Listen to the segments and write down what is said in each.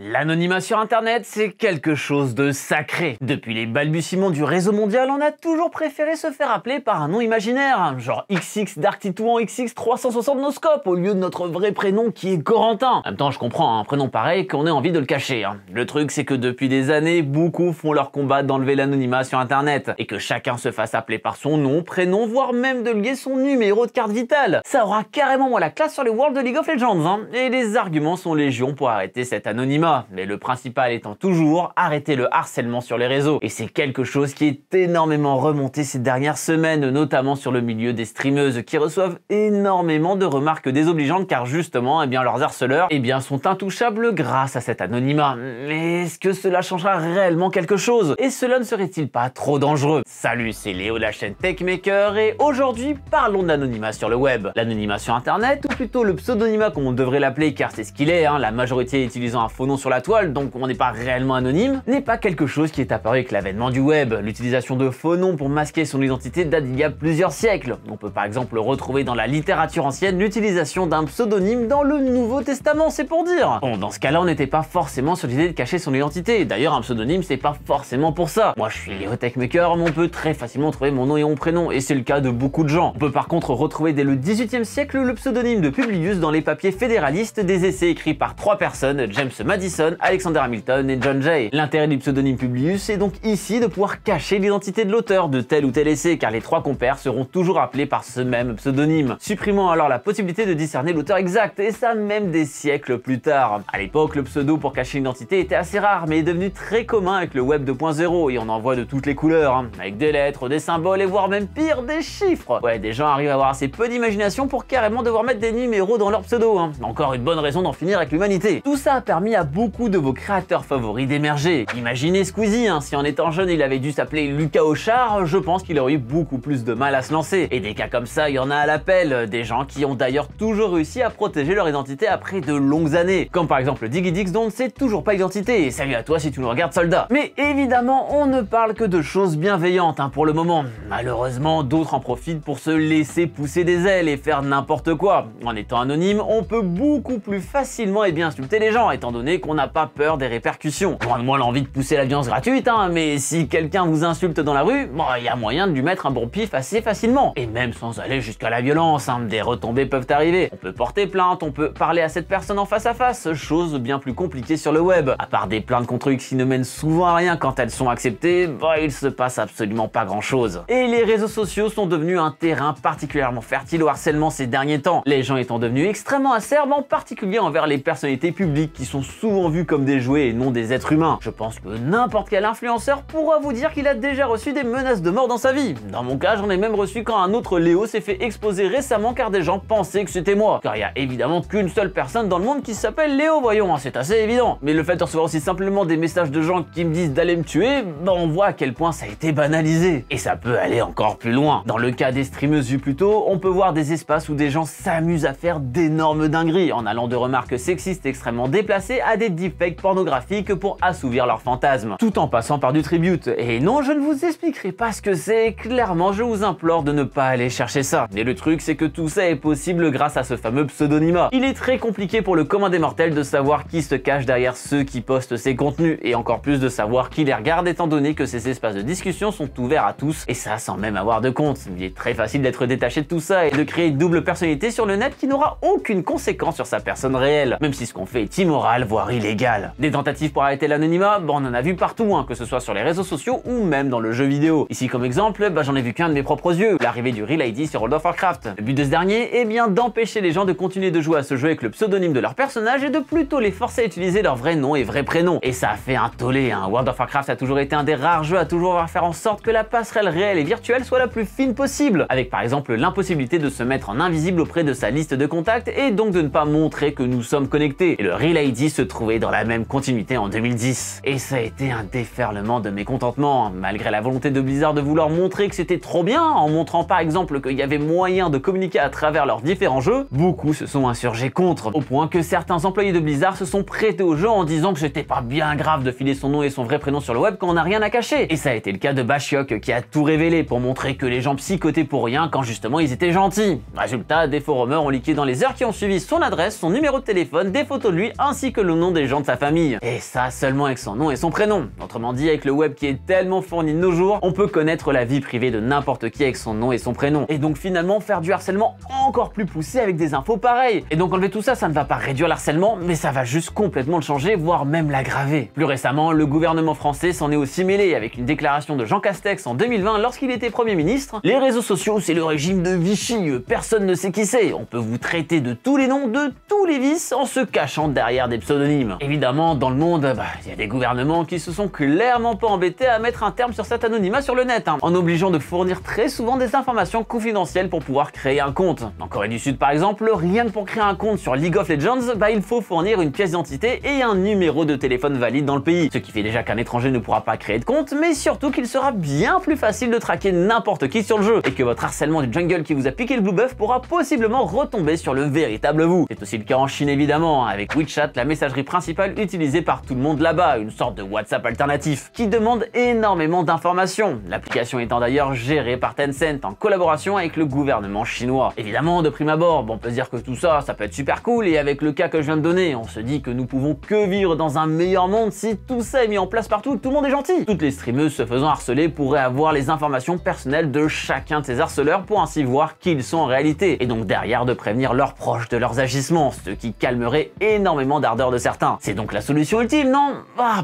L'anonymat sur Internet, c'est quelque chose de sacré. Depuis les balbutiements du réseau mondial, on a toujours préféré se faire appeler par un nom imaginaire, genre XX Dark Titouan XX 360 Noscope, au lieu de notre vrai prénom qui est Corentin. En même temps, je comprends, un prénom pareil, qu'on ait envie de le cacher. Le truc, c'est que depuis des années, beaucoup font leur combat d'enlever l'anonymat sur Internet, et que chacun se fasse appeler par son nom, prénom, voire même de lier son numéro de carte vitale. Ça aura carrément moins la classe sur les Worlds de League of Legends, et les arguments sont légion pour arrêter cet anonymat. Mais le principal étant toujours arrêter le harcèlement sur les réseaux. Et c'est quelque chose qui est énormément remonté ces dernières semaines, notamment sur le milieu des streameuses qui reçoivent énormément de remarques désobligeantes car justement, leurs harceleurs, sont intouchables grâce à cet anonymat. Mais est-ce que cela changera réellement quelque chose? Et cela ne serait-il pas trop dangereux? Salut, c'est Léo de la chaîne Techmaker et aujourd'hui, parlons de l'anonymat sur le web. L'anonymat sur Internet, ou plutôt le pseudonymat comme on devrait l'appeler car c'est ce qu'il est, la majorité utilisant un faux nom sur la toile, donc on n'est pas réellement anonyme, n'est pas quelque chose qui est apparu avec l'avènement du web. L'utilisation de faux noms pour masquer son identité date d'il y a plusieurs siècles. On peut par exemple retrouver dans la littérature ancienne l'utilisation d'un pseudonyme dans le Nouveau Testament, c'est pour dire. Bon, dans ce cas-là, on n'était pas forcément sur l'idée de cacher son identité. D'ailleurs, un pseudonyme, c'est pas forcément pour ça. Moi, je suis Léo Techmaker, mais on peut très facilement trouver mon nom et mon prénom, et c'est le cas de beaucoup de gens. On peut par contre retrouver dès le XVIIIe siècle le pseudonyme de Publius dans les papiers fédéralistes des essais écrits par 3 personnes, James Madison, Alexander Hamilton et John Jay. L'intérêt du pseudonyme Publius est donc ici de pouvoir cacher l'identité de l'auteur de tel ou tel essai, car les 3 compères seront toujours appelés par ce même pseudonyme, supprimant alors la possibilité de discerner l'auteur exact, et ça même des siècles plus tard. À l'époque, le pseudo pour cacher l'identité était assez rare, mais est devenu très commun avec le web 2.0, et on en voit de toutes les couleurs, avec des lettres, des symboles, et voire même pire, des chiffres. Ouais, des gens arrivent à avoir assez peu d'imagination pour carrément devoir mettre des numéros dans leur pseudo. Encore une bonne raison d'en finir avec l'humanité. Tout ça a permis à beaucoup de vos créateurs favoris d'émerger. Imaginez Squeezie, si en étant jeune il avait dû s'appeler Lucas Auchard, je pense qu'il aurait eu beaucoup plus de mal à se lancer. Et des cas comme ça, il y en a à l'appel, des gens qui ont d'ailleurs toujours réussi à protéger leur identité après de longues années. Comme par exemple DiggyDix dont on ne sait toujours pas l'identité, et salut à toi si tu nous regardes soldat. Mais évidemment, on ne parle que de choses bienveillantes pour le moment. Malheureusement, d'autres en profitent pour se laisser pousser des ailes et faire n'importe quoi. En étant anonyme, on peut beaucoup plus facilement insulter les gens, étant donné qu'on n'a pas peur des répercussions. Loin de moi l'envie de pousser la violence gratuite, mais si quelqu'un vous insulte dans la rue, il y a moyen de lui mettre un bon pif assez facilement. Et même sans aller jusqu'à la violence, des retombées peuvent arriver. On peut porter plainte, on peut parler à cette personne en face à face, chose bien plus compliquée sur le web. À part des plaintes contre X qui ne mènent souvent à rien quand elles sont acceptées, il se passe absolument pas grand chose. Et les réseaux sociaux sont devenus un terrain particulièrement fertile au harcèlement ces derniers temps, les gens étant devenus extrêmement acerbes, en particulier envers les personnalités publiques qui sont souvent vues comme des jouets et non des êtres humains. Je pense que n'importe quel influenceur pourra vous dire qu'il a déjà reçu des menaces de mort dans sa vie. Dans mon cas, j'en ai même reçu quand un autre Léo s'est fait exposer récemment car des gens pensaient que c'était moi. Car il y a évidemment qu'une seule personne dans le monde qui s'appelle Léo, voyons, c'est assez évident. Mais le fait de recevoir aussi simplement des messages de gens qui me disent d'aller me tuer, on voit à quel point ça a été banalisé. Et ça peut aller encore plus loin. Dans le cas des streameuses vues plus tôt, on peut voir des espaces où des gens s'amusent à faire d'énormes dingueries en allant de remarques sexistes extrêmement déplacées à des deepfakes pornographiques pour assouvir leurs fantasmes, tout en passant par du tribute. Et non, je ne vous expliquerai pas ce que c'est, clairement je vous implore de ne pas aller chercher ça. Et le truc, c'est que tout ça est possible grâce à ce fameux pseudonymat. Il est très compliqué pour le commun des mortels de savoir qui se cache derrière ceux qui postent ces contenus, et encore plus de savoir qui les regarde, étant donné que ces espaces de discussion sont ouverts à tous, et ça sans même avoir de compte. Il est très facile d'être détaché de tout ça et de créer une double personnalité sur le net qui n'aura aucune conséquence sur sa personne réelle, même si ce qu'on fait est immoral, voire illégal. Des tentatives pour arrêter l'anonymat, on en a vu partout, que ce soit sur les réseaux sociaux ou même dans le jeu vidéo. Ici comme exemple, j'en ai vu qu'un de mes propres yeux, l'arrivée du Real ID sur World of Warcraft. Le but de ce dernier est bien d'empêcher les gens de continuer de jouer à ce jeu avec le pseudonyme de leur personnage et de plutôt les forcer à utiliser leur vrai nom et vrai prénom. Et ça a fait un tollé, World of Warcraft a toujours été un des rares jeux à toujours faire en sorte que la passerelle réelle et virtuelle soit la plus fine possible, avec par exemple l'impossibilité de se mettre en invisible auprès de sa liste de contacts et donc de ne pas montrer que nous sommes connectés. Et le Real ID se trouvait dans la même continuité en 2010. Et ça a été un déferlement de mécontentement, malgré la volonté de Blizzard de vouloir montrer que c'était trop bien, en montrant par exemple qu'il y avait moyen de communiquer à travers leurs différents jeux, beaucoup se sont insurgés contre, au point que certains employés de Blizzard se sont prêtés au jeu en disant que c'était pas bien grave de filer son nom et son vrai prénom sur le web quand on n'a rien à cacher. Et ça a été le cas de Bashiok qui a tout révélé pour montrer que les gens psychotaient pour rien quand justement ils étaient gentils. Résultat, des forumers ont leaké dans les heures qui ont suivi son adresse, son numéro de téléphone, des photos de lui ainsi que le nom noms des gens de sa famille. Et ça seulement avec son nom et son prénom. Autrement dit, avec le web qui est tellement fourni de nos jours, on peut connaître la vie privée de n'importe qui avec son nom et son prénom. Et donc finalement faire du harcèlement encore plus poussé avec des infos pareilles. Et donc enlever tout ça, ça ne va pas réduire l'harcèlement, mais ça va juste complètement le changer, voire même l'aggraver. Plus récemment, le gouvernement français s'en est aussi mêlé avec une déclaration de Jean Castex en 2020 lorsqu'il était Premier ministre. Les réseaux sociaux, c'est le régime de Vichy, personne ne sait qui c'est. On peut vous traiter de tous les noms, de tous les vices, en se cachant derrière des pseudonymes. Évidemment, dans le monde, il y a des gouvernements qui se sont clairement pas embêtés à mettre un terme sur cet anonymat sur le net, en obligeant de fournir très souvent des informations confidentielles pour pouvoir créer un compte. En Corée du Sud par exemple, rien que pour créer un compte sur League of Legends, il faut fournir une pièce d'identité et un numéro de téléphone valide dans le pays. Ce qui fait déjà qu'un étranger ne pourra pas créer de compte, mais surtout qu'il sera bien plus facile de traquer n'importe qui sur le jeu, et que votre harcèlement du jungle qui vous a piqué le blue buff pourra possiblement retomber sur le véritable vous. C'est aussi le cas en Chine évidemment, avec WeChat, la messagerie principale utilisée par tout le monde là-bas, une sorte de WhatsApp alternatif, qui demande énormément d'informations, l'application étant d'ailleurs gérée par Tencent en collaboration avec le gouvernement chinois. Évidemment, de prime abord, on peut se dire que tout ça, ça peut être super cool, et avec le cas que je viens de donner, on se dit que nous pouvons que vivre dans un meilleur monde si tout ça est mis en place partout, tout le monde est gentil. Toutes les streameuses se faisant harceler pourraient avoir les informations personnelles de chacun de ces harceleurs pour ainsi voir qui ils sont en réalité, et donc derrière de prévenir leurs proches de leurs agissements, ce qui calmerait énormément d'ardeur de certains. C'est donc la solution ultime, non?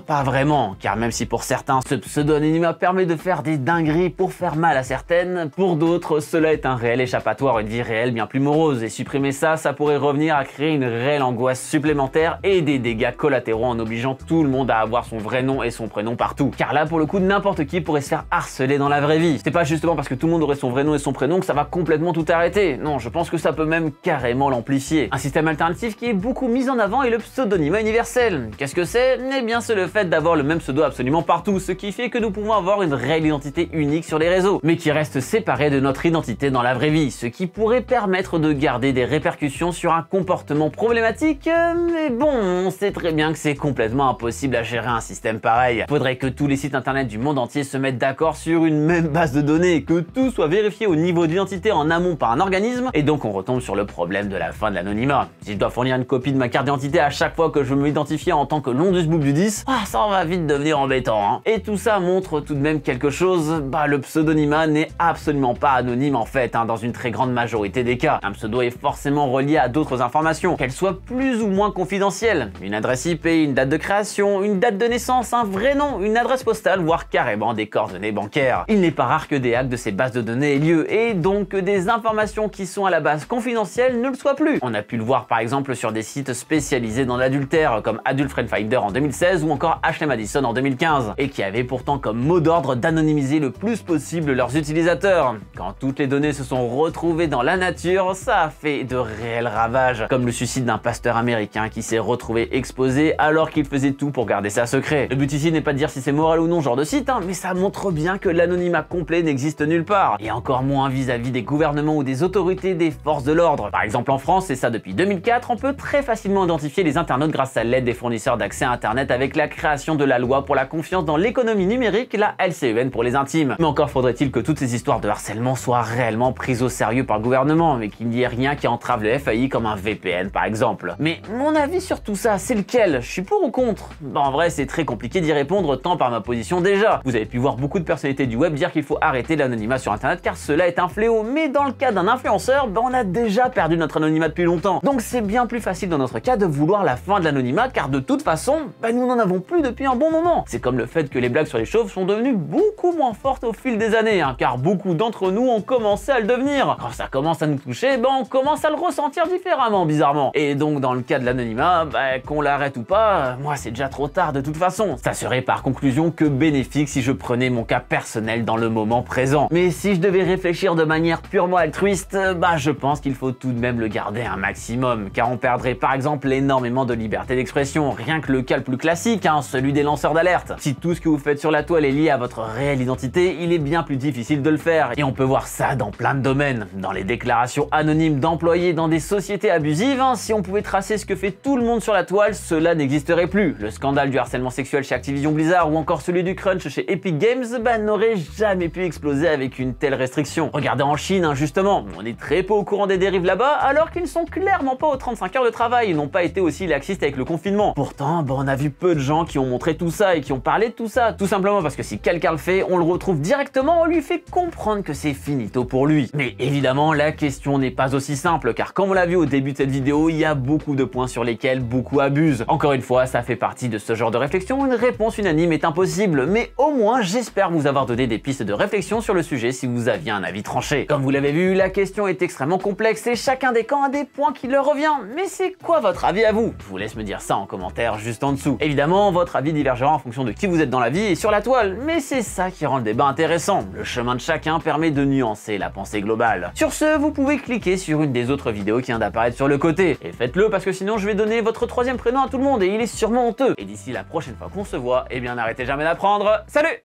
Pas vraiment, car même si pour certains, ce pseudo-anonymat permet de faire des dingueries pour faire mal à certaines, pour d'autres, cela est un réel échappatoire, une vie réelle bien plus morose, et supprimer ça, ça pourrait revenir à créer une réelle angoisse supplémentaire et des dégâts collatéraux en obligeant tout le monde à avoir son vrai nom et son prénom partout. Car là, pour le coup, n'importe qui pourrait se faire harceler dans la vraie vie. C'est pas justement parce que tout le monde aurait son vrai nom et son prénom que ça va complètement tout arrêter. Non, je pense que ça peut même carrément l'amplifier. Un système alternatif qui est beaucoup mis en avant est le pseudonymat universel. Qu'est-ce que c'est? Eh bien, c'est le fait d'avoir le même pseudo absolument partout, ce qui fait que nous pouvons avoir une réelle identité unique sur les réseaux, mais qui reste séparée de notre identité dans la vraie vie, ce qui pourrait permettre de garder des répercussions sur un comportement problématique, mais bon, on sait très bien que c'est complètement impossible à gérer un système pareil. Faudrait que tous les sites internet du monde entier se mettent d'accord sur une même base de données, que tout soit vérifié au niveau d'identité en amont par un organisme, et donc on retombe sur le problème de la fin de l'anonymat. Si je dois fournir une copie de ma carte d'identité à chaque fois que je veux m'identifier en tant que Londus Boob du 10, ça va vite devenir embêtant. Et tout ça montre tout de même quelque chose, le pseudonymat n'est absolument pas anonyme en fait, dans une très grande majorité des cas. Un pseudo est forcément relié à d'autres informations, qu'elles soient plus ou moins confidentielles. Une adresse IP, une date de création, une date de naissance, un vrai nom, une adresse postale, voire carrément des coordonnées bancaires. Il n'est pas rare que des hacks de ces bases de données aient lieu, et donc que des informations qui sont à la base confidentielles ne le soient plus. On a pu le voir par exemple sur des sites spécialisés dans l'adultère, comme Adult Friend Finder en 2016 ou encore Ashley Madison en 2015, et qui avaient pourtant comme mot d'ordre d'anonymiser le plus possible leurs utilisateurs. Quand toutes les données se sont retrouvées dans la nature, ça a fait de réels ravages, comme le suicide d'un pasteur américain qui s'est retrouvé exposé alors qu'il faisait tout pour garder ça secret. Le but ici n'est pas de dire si c'est moral ou non ce genre de site, mais ça montre bien que l'anonymat complet n'existe nulle part, et encore moins vis-à-vis des gouvernements ou des autorités des forces de l'ordre. Par exemple en France, et ça depuis 2004, on peut très facilement identifier les internautes grâce à l'aide des fournisseurs d'accès à internet avec la création de la loi pour la confiance dans l'économie numérique, la LCEN pour les intimes. Mais encore faudrait-il que toutes ces histoires de harcèlement soient réellement prises au sérieux par le gouvernement, mais qu'il n'y ait rien qui entrave le FAI comme un VPN par exemple. Mais mon avis sur tout ça, c'est lequel? Je suis pour ou contre? En vrai, c'est très compliqué d'y répondre tant par ma position déjà. Vous avez pu voir beaucoup de personnalités du web dire qu'il faut arrêter l'anonymat sur internet car cela est un fléau, mais dans le cas d'un influenceur, on a déjà perdu notre anonymat depuis longtemps. Donc c'est bien plus facile dans notre cas de vouloir la fin de l'anonymat car de toute façon, nous n'en avons plus depuis un bon moment. C'est comme le fait que les blagues sur les chauves sont devenues beaucoup moins fortes au fil des années, car beaucoup d'entre nous ont commencé à le devenir. Quand ça commence à nous toucher, on commence à le ressentir différemment, bizarrement. Et donc dans le cas de l'anonymat, qu'on l'arrête ou pas, moi c'est déjà trop tard de toute façon. Ça serait par conclusion que bénéfique si je prenais mon cas personnel dans le moment présent. Mais si je devais réfléchir de manière purement altruiste, je pense qu'il faut tout de même le garder un maximum, car on perdrait par exemple énormément de liberté d'expression, rien que le cas le plus classique, celui des lanceurs d'alerte. Si tout ce que vous faites sur la toile est lié à votre réelle identité, il est bien plus difficile de le faire, et on peut voir ça dans plein de domaines. Dans les déclarations anonymes d'employés dans des sociétés abusives, si on pouvait tracer ce que fait tout le monde sur la toile, cela n'existerait plus. Le scandale du harcèlement sexuel chez Activision Blizzard ou encore celui du crunch chez Epic Games, n'aurait jamais pu exploser avec une telle restriction. Regardez en Chine, justement, on est très peu au courant des dérives là-bas, alors qu'ils ne sont clairement pas aux 35 heures de travail et n'ont pas été aussi laxistes avec le confinement. Pourtant, on a vu peu de gens qui ont montré tout ça et qui ont parlé de tout ça, tout simplement parce que si quelqu'un le fait, on le retrouve directement, on lui fait comprendre que c'est finito pour lui. Mais évidemment, la question n'est pas aussi simple, car comme on l'a vu au début de cette vidéo, il y a beaucoup de points sur lesquels beaucoup abusent. Encore une fois, ça fait partie de ce genre de réflexion où une réponse unanime est impossible, mais au moins j'espère vous avoir donné des pistes de réflexion sur le sujet si vous aviez un avis tranché. Comme vous l'avez vu, la question est extrêmement complexe et chacun des camps a des points qui leur revient. Mais c'est quoi votre avis à vous? Je vous laisse me dire ça en commentaire juste en dessous. Évidemment, votre avis divergera en fonction de qui vous êtes dans la vie et sur la toile, mais c'est ça qui rend le débat intéressant. Le chemin de chacun permet de nuancer la pensée globale. Sur ce, vous pouvez cliquer sur une des autres vidéos qui vient d'apparaître sur le côté. Et faites-le parce que sinon je vais donner votre troisième prénom à tout le monde et il est sûrement honteux. Et d'ici la prochaine fois qu'on se voit, eh bien n'arrêtez jamais d'apprendre. Salut!